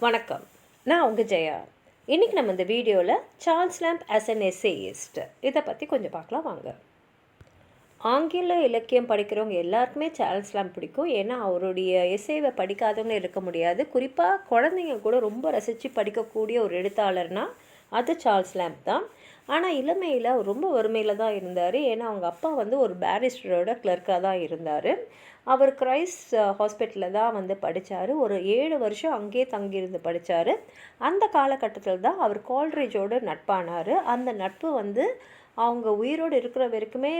வணக்கம். நான் உங்கள் ஜெயா. இன்றைக்கி நம்ம இந்த வீடியோவில் சார்ல்ஸ் லாம்ப் ஆஸ் அன் எஸ்ஸேயிஸ்ட் இதை பற்றி கொஞ்சம் பார்க்கலாம் வாங்க. ஆங்கில இலக்கியம் படிக்கிறவங்க எல்லாருக்குமே சார்ல்ஸ் லாம்ப் பிடிக்கும். ஏன்னா அவருடைய எஸ்ஸேவை படிக்காதவங்க இருக்க முடியாது. குறிப்பாக குழந்தைங்க கூட ரொம்ப ரசித்து படிக்கக்கூடிய ஒரு எழுத்தாளர்னால் அது சார்ல்ஸ் லாம்ப் தான். ஆனால் இளமையில் அவர் ரொம்ப வறுமையில் தான் இருந்தார். ஏன்னா அவங்க அப்பா ஒரு பேரிஸ்டரோட கிளர்க்காக தான் இருந்தார். அவர் கிரைஸ்ட் ஹாஸ்பிட்டலில் தான் படித்தார். ஒரு 7 வருஷம் அங்கேயே தங்கியிருந்து படித்தார். அந்த காலகட்டத்தில் தான் அவர் கால்ட்ரிட்ஜோடு நட்பானார். அந்த நட்பு அவங்க உயிரோடு இருக்கிற வரைக்குமே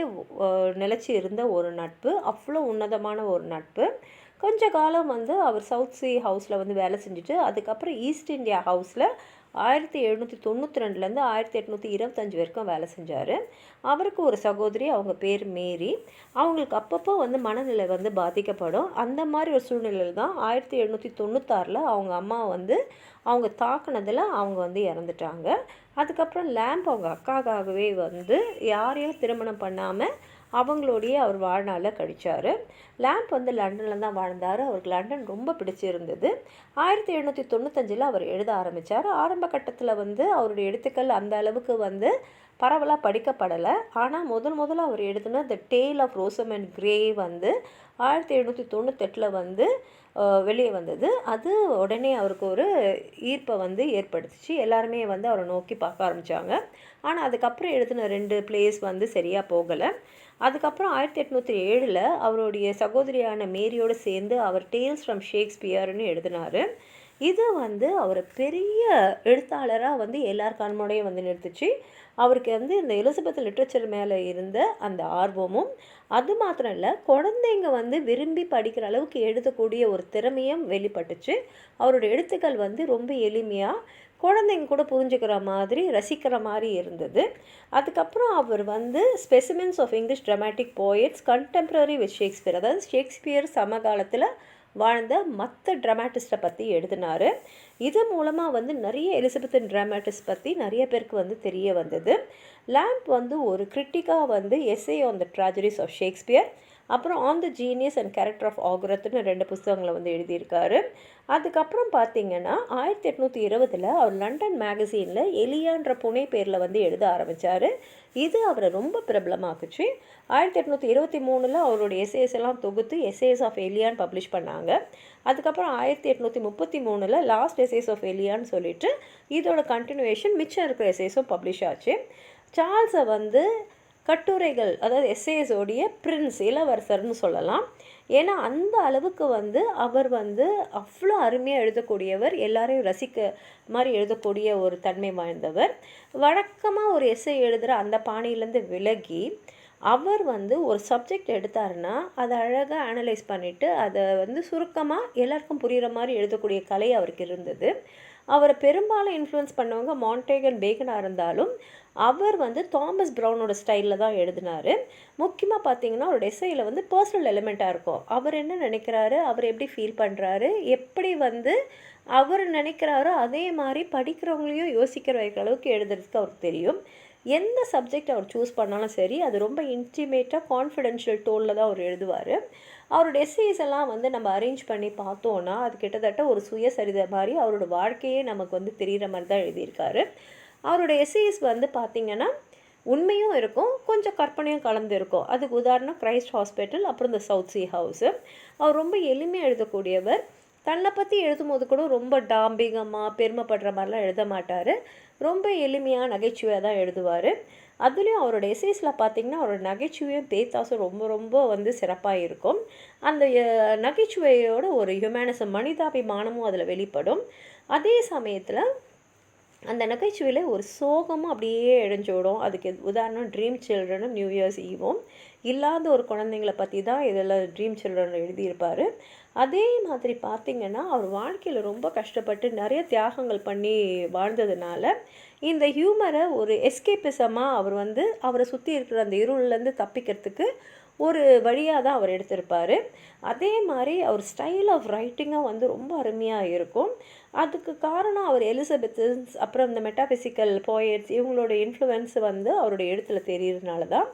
நிலச்சி இருந்த ஒரு நட்பு. அவ்வளோ உன்னதமான ஒரு நட்பு. கொஞ்ச காலம் அவர் சவுத் சி ஹவுஸில் வேலை செஞ்சுட்டு அதுக்கப்புறம் ஈஸ்ட் இந்தியா ஹவுஸில் 1792லேருந்து 1825 வரைக்கும் வேலை செஞ்சார். அவருக்கு ஒரு சகோதரி, அவங்க பேர் மேரி. அவங்களுக்கு அப்பப்போ மனநிலை பாதிக்கப்படும். அந்த மாதிரி ஒரு சூழ்நிலையில் தான் 1796 அவங்க அம்மா அவங்க தாக்குனதில் அவங்க இறந்துட்டாங்க. அதுக்கப்புறம் லாம்ப் அவங்க அக்காக்காகவே யாரையும் திருமணம் பண்ணாமல் அவங்களோடைய அவர் வாழ்நாளில் கழித்தார். லாம்ப் லண்டனில் தான் வாழ்ந்தார். அவருக்கு லண்டன் ரொம்ப பிடிச்சிருந்தது. 1795 அவர் எழுத ஆரம்பித்தார். ஆரம்ப கட்டத்தில் அவருடைய எழுத்துக்கள் அந்த அளவுக்கு பரவலாக படிக்கப்படலை. ஆனால் முதல்ல அவர் எழுதுன த டேல் ஆஃப் ரோசமண்ட் கிரே 1798 வெளியே வந்தது. அது உடனே அவருக்கு ஒரு ஈர்ப்பை ஏற்படுத்துச்சு. எல்லாருமே அவரை நோக்கி பார்க்க ஆரம்பித்தாங்க. ஆனால் அதுக்கப்புறம் எழுதின 2 பிளேஸ் சரியாக போகலை. அதுக்கப்புறம் 1807 அவருடைய சகோதரியான மேரியோடு சேர்ந்து அவர் டேல்ஸ் ஃப்ரம் ஷேக்ஸ்பியர்னு எழுதினார். இது அவர் பெரிய எழுத்தாளராக எல்லார் கண்முனையும் நிறுத்துச்சு. அவருக்கு இந்த எலிசபெத் லிட்ரேச்சர் மேலே இருந்த அந்த ஆர்வமும், அது மாத்திரம் இல்லை, குழந்தைங்க விரும்பி படிக்கிற அளவுக்கு எழுதக்கூடிய ஒரு திறமையும் வெளிப்பட்டுச்சு. அவருடைய எழுத்துக்கள் ரொம்ப எளிமையாக குழந்தைங்க கூட புரிஞ்சுக்கிற மாதிரி ரசிக்கிற மாதிரி இருந்தது. அதுக்கப்புறம் அவர் specimens of English dramatic poets contemporary with Shakespeare, அதாவது ஷேக்ஸ்பியர் சமகாலத்தில் வாழ்ந்த மற்ற ட்ராமாட்டிஸ்ட்டை பற்றி எழுதினார். இது மூலமாக நிறைய எலிசபெத்தன் ட்ராமாட்டிஸ்ட் பற்றி நிறைய பேருக்கு தெரிய வந்தது. லாம்ப் ஒரு கிரிட்டிக்காக essay on the tragedies of Shakespeare, அப்புறம் on the genius and character of ஆகுரத்னு 2 புத்தகங்களை எழுதியிருக்காரு. அதுக்கப்புறம் பார்த்திங்கன்னா 1820 அவர் லண்டன் மேகசீனில் எலியான்ற புனை பேரில் எழுத ஆரம்பித்தார். இது அவரை ரொம்ப பிரபலமாக்குச்சு. 1823 அவருடைய எஸ்ஏஸ் எல்லாம் தொகுத்து எஸ்ஏஸ் ஆஃப் எலியான் பப்ளிஷ் பண்ணாங்க. அதுக்கப்புறம் 1833 லாஸ்ட் எஸ்ஏஸ் ஆஃப் எலியான்னு சொல்லிட்டு இதோட கண்டினியூவேஷன் மிச்சம் இருக்கிற எஸ்ஏஸும் பப்ளிஷ் ஆச்சு. சார்ல்ஸை கட்டுரைகள், அதாவது எஸ்ஏஸோடைய பிரின்ஸ், இளவரசர்னு சொல்லலாம். ஏன்னா அந்த அளவுக்கு அவர் அவ்வளோ அருமையாக எழுதக்கூடியவர், எல்லாரையும் ரசிக்க மாதிரி எழுதக்கூடிய ஒரு தன்மை வாய்ந்தவர். வழக்கமாக ஒரு எஸ்ஏ எழுதுகிற அந்த பாணியிலேருந்து விலகி அவர் ஒரு சப்ஜெக்ட் எடுத்தாருன்னா அதை அழகாக அனலைஸ் பண்ணிவிட்டு அதை சுருக்கமாக எல்லாருக்கும் புரிகிற மாதிரி எழுதக்கூடிய கலை அவருக்கு இருந்தது. அவரை பெரும்பாலும் இன்ஃப்ளூயன்ஸ் பண்ணவங்க மான்டேகன் பேகனாக இருந்தாலும் அவர் தாமஸ் ப்ரௌனோட ஸ்டைலில் தான் எழுதினார். முக்கியமாக பார்த்தீங்கன்னா அவரோட எஸ்ஸையில் பர்சனல் எலிமெண்ட்டாக இருக்கும். அவர் என்ன நினைக்கிறாரு, அவர் எப்படி ஃபீல் பண்ணுறாரு, எப்படி அவர் நினைக்கிறாரோ அதே மாதிரி படிக்கிறவங்களையும் யோசிக்கிற வைக்கிற அளவுக்கு எழுதுறதுக்கு அவருக்கு தெரியும். எந்த சப்ஜெக்ட் அவர் சூஸ் பண்ணாலும் சரி, அது ரொம்ப இன்டிமேட்டாக கான்ஃபிடென்ஷியல் டோனில் தான் அவர் எழுதுவார். அவரோட எஸ்ஸேஸ் எல்லாம் நம்ம அரேஞ்ச் பண்ணி பார்த்தோன்னா அது கிட்டத்தட்ட ஒரு சுயசரிதை மாதிரி அவரோட வாழ்க்கையே நமக்கு தெரிகிற மாதிரி தான் எழுதியிருக்காரு. அவரோட எஸ்ஸேஸ் பார்த்திங்கன்னா உண்மையும் இருக்கும், கொஞ்சம் கற்பனையும் கலந்து இருக்கும். அதுக்கு உதாரணம் கிரைஸ்ட் ஹாஸ்பிட்டல், அப்புறம் இந்த சவுத் சி ஹவுஸு. அவர் ரொம்ப எளிமையாக எழுதக்கூடியவர். தன்னை பற்றி எழுதும்போது கூட ரொம்ப டாம்பிகமாக பெருமைப்படுற மாதிரிலாம் எழுத மாட்டார். ரொம்ப எளிமையாக நகைச்சுவையாக தான் எழுதுவார். அதுலேயும் அவரோட எஸ்ஸேஸில் பார்த்திங்கன்னா அவரோட நகைச்சுவையும் பேத்தாசும் ரொம்ப ரொம்ப சிறப்பாக இருக்கும். அந்த நகைச்சுவையோட ஒரு ஹியூமனிசம், மனிதாபிமானமும் அதில் வெளிப்படும். அதே சமயத்தில் அந்த நகைச்சுவையில் ஒரு சோகமும் அப்படியே இழைஞ்சோடும். அதுக்கு உதாரணம் ட்ரீம் சில்ட்ரனும் நியூ இயர்ஸ் ஈவும். இல்லாத ஒரு குழந்தைங்களை பற்றி தான் இதில் ட்ரீம் சில்ட்ரன் எழுதியிருப்பார். அதே மாதிரி பார்த்திங்கன்னா அவர் வாழ்க்கையில் ரொம்ப கஷ்டப்பட்டு நிறைய தியாகங்கள் பண்ணி வாழ்ந்ததுனால இந்த ஹியூமரை ஒரு எஸ்கேப்பிசமாக அவர் அவரை சுற்றி இருக்கிற அந்த இருள்லேருந்து தப்பிக்கிறதுக்கு ஒரு வழியாக தான் அவர் எடுத்திருப்பார். அதே மாதிரி அவர் ஸ்டைல் ஆஃப் ரைட்டிங்கும் ரொம்ப அருமையாக இருக்கும். அதுக்கு காரணம் அவர் எலிசபெத்தன்ஸ், அப்புறம் இந்த மெட்டாஃபிசிக்கல் போயட்ஸ், இவங்களோட இன்ஃப்ளூயன்ஸ் அவருடைய எழுத்தில் தெரியறதுனால தான்.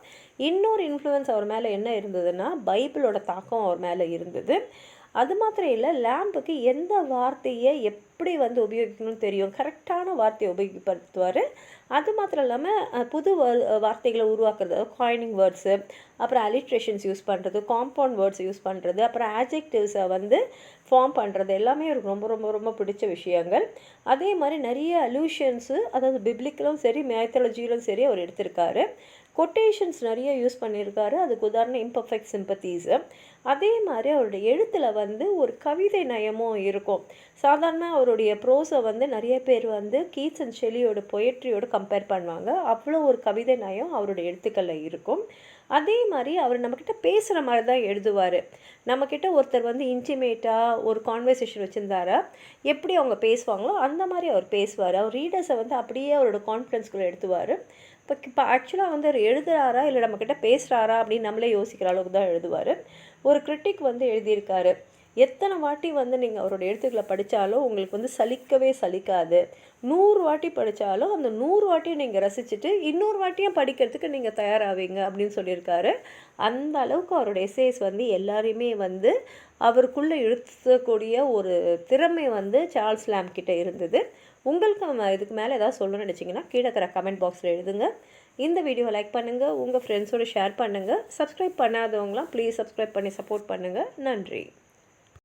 இன்னொரு இன்ஃப்ளூயன்ஸ் அவர் மேலே என்ன இருந்ததுன்னா பைபிளோட தாக்கம் அவர் மேலே இருந்தது. அது மாத்திரம் இல்லை, லேம்புக்கு எந்த வார்த்தையை எப்படி வந்து உபயோகிக்கணும்னு தெரியும், கரெக்டான வார்த்தையை உபயோகப்படுத்துவார். அது மாத்திரம் இல்லாமல் புது வார்த்தைகளை உருவாக்குறது, காயினிங் வேர்ட்ஸு, அப்புறம் அலிட்ரேஷன்ஸ் யூஸ் பண்ணுறது, காம்பவுண்ட் வேர்ட்ஸ் யூஸ் பண்ணுறது, அப்புறம் ஆட்ஜெக்டிவ்ஸை வந்து ஃபார்ம் பண்ணுறது எல்லாமே அவருக்கு ரொம்ப ரொம்ப ரொம்ப பிடிச்ச விஷயங்கள். அதே மாதிரி நிறைய அலூஷன்ஸு, அதாவது பிப்ளிக்கலும் சரி மேத்தாலஜியிலும் சரி அவர் எடுத்திருக்காரு. கொட்டேஷன்ஸ் நிறைய யூஸ் பண்ணியிருக்காரு. அதுக்கு உதாரணம் இம்பர்ஃபெக்ட் சிம்பத்தீஸு. அதே மாதிரி அவருடைய எழுத்தில் வந்து ஒரு கவிதை நயமும் இருக்கும். சாதாரணமாக அவருடைய ப்ரோஸை வந்து நிறைய பேர் வந்து கீட்ஸ் அண்ட் ஷெல்லியோட பொயட்ரியோடு கம்பேர் பண்ணுவாங்க. அவ்வளோ ஒரு கவிதை நயம் அவருடைய எழுத்துக்களில் இருக்கும். அதே மாதிரி அவர் நம்மக்கிட்ட பேசுகிற மாதிரி தான் எழுதுவார். நம்மக்கிட்ட ஒருத்தர் வந்து இன்டிமேட்டாக ஒரு கான்வர்சேஷன் வச்சுருந்தாரா, எப்படி அவங்க பேசுவாங்களோ அந்த மாதிரி அவர் பேசுவார். அவர் ரீடர்ஸை வந்து அப்படியே அவரோட கான்ஃபிடன்ஸ்குள்ளே எடுத்துவார். இப்போ ஆக்சுவலாக வந்து அவர் எழுதுகிறாரா இல்லை நம்மக்கிட்ட பேசுகிறாரா அப்படின்னு நம்மளே யோசிக்கிற அளவுக்கு தான் எழுதுவார். ஒரு கிரிட்டிக் வந்து எழுதியிருக்காரு, எத்தனை வாட்டி வந்து நீங்கள் அவரோட எழுத்துக்களை படித்தாலும் உங்களுக்கு வந்து சலிக்கவே சலிக்காது. 100 வாட்டி படித்தாலும் அந்த 100 வாட்டியும் நீங்கள் ரசிச்சுட்டு இன்னொரு வாட்டியும் படிக்கிறதுக்கு நீங்கள் தயாராவீங்க அப்படின்னு சொல்லியிருக்காரு. அந்த அளவுக்கு அவரோட எஸ்ஏஸ் வந்து எல்லாரையுமே வந்து அவருக்குள்ளே இழுத்தக்கூடிய ஒரு திறமை வந்து சார்ல்ஸ் லேம்ப் கிட்ட இருந்தது. உங்களுக்கு இதுக்கு மேலே ஏதாவது சொல்லணும்னு நினச்சிங்கன்னா கீழே இருக்கிற கமெண்ட் பாக்ஸில் எழுதுங்க. இந்த வீடியோவை லைக் பண்ணுங்கள், உங்கள் ஃப்ரெண்ட்ஸோடு ஷேர் பண்ணுங்கள். சப்ஸ்கிரைப் பண்ணாதவங்களாம் ப்ளீஸ் சப்ஸ்கிரைப் பண்ணி சப்போர்ட் பண்ணுங்கள். நன்றி.